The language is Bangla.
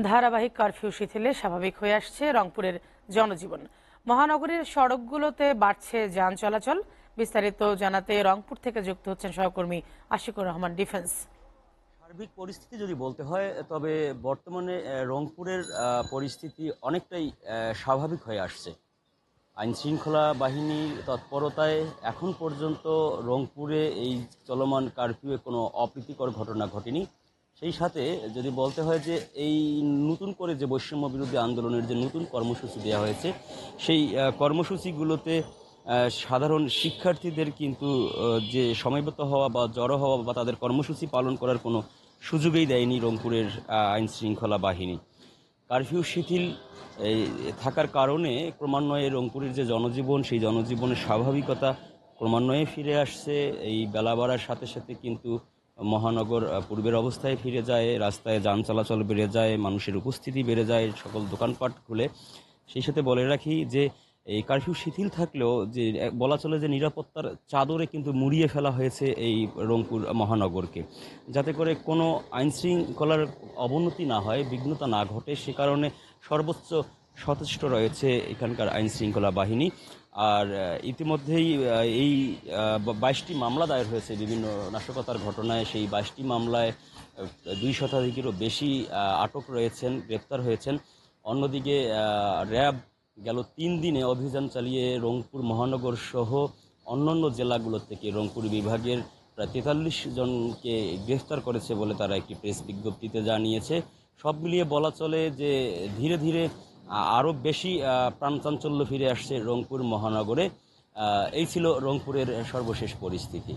ধারাবাহিক কারফিউ শিথিলে স্বাভাবিক হয়ে আসছে রংপুরের জনজীবন। মহানগরীর সড়কগুলোতে বাড়ছে যান চলাচল। বিস্তারিত জানাতে রংপুর থেকে যুক্ত হচ্ছেন সহকর্মী আশিকুর রহমান ডিফেন্স। সার্বিক পরিস্থিতি যদি বলতে হয় তবে বর্তমানে রংপুরের পরিস্থিতি অনেকটাই স্বাভাবিক হয়ে আসছে। আইন শৃঙ্খলা বাহিনীর তৎপরতায় এখন পর্যন্ত রংপুরে এই চলমান কারফিউয়ে কোনো অপ্রীতিকর ঘটনা ঘটেনি। সেই সাথে যদি বলতে হয় যে এই নতুন করে যে বৈষম্য বিরোধী আন্দোলনের যে নতুন কর্মসূচি দেওয়া হয়েছে, সেই কর্মসূচিগুলোতে সাধারণ শিক্ষার্থীদের কিন্তু যে সময়বদ্ধ হওয়া বা জড়ো হওয়া বা তাদের কর্মসূচি পালন করার কোনো সুযোগই দেয়নি রংপুরের আইন শৃঙ্খলা বাহিনী। কারফিউ শিথিল এই থাকার কারণে ক্রমান্বয়ে রংপুরের যে জনজীবন, সেই জনজীবনের স্বাভাবিকতা ক্রমান্বয়ে ফিরে আসছে। এই বেলা বাড়ার সাথে সাথে কিন্তু মহানগর পূর্বের অবস্থায় ফিরে যায়, রাস্তায় যান চলাচল বেড়ে যায়, মানুষের উপস্থিতি বেড়ে যায়, সকল দোকানপাট খুলে। সেই সাথে বলে রাখি যে এই কারফিউ শিথিল থাকলেও যে বলা চলে যে নিরাপত্তার চাদরে কিন্তু মুড়িয়ে ফেলা হয়েছে এই রংপুর মহানগরকে, যাতে করে কোনো আইনশৃঙ্খলার অবনতি না হয়, বিঘ্নতা না ঘটে। সে কারণে সর্বোচ্চ সচেষ্ট রয়েছে এখানকার আইনশৃঙ্খলা বাহিনী। আর ইতিমধ্যেই এই 22টি মামলা দায়ের হয়েছে বিভিন্ন নাশকতার ঘটনায়। সেই 22টি মামলায় 2 শতাধিকেরও বেশি আটক রয়েছেন, গ্রেপ্তার হয়েছেন। অন্যদিকে র্যাব গেল 3 দিনে অভিযান চালিয়ে রংপুর মহানগর সহ অন্যান্য জেলাগুলো থেকে রংপুর বিভাগের প্রায় 43 জনকে গ্রেফতার করেছে বলে তারা একটি প্রেস বিজ্ঞপ্তিতে জানিয়েছে। সব মিলিয়ে বলা চলে যে ধীরে ধীরে আরও বেশি প্রাণচাঞ্চল্য ফিরে আসছে রংপুর মহানগরে। এই ছিল রংপুরের সর্বশেষ পরিস্থিতি।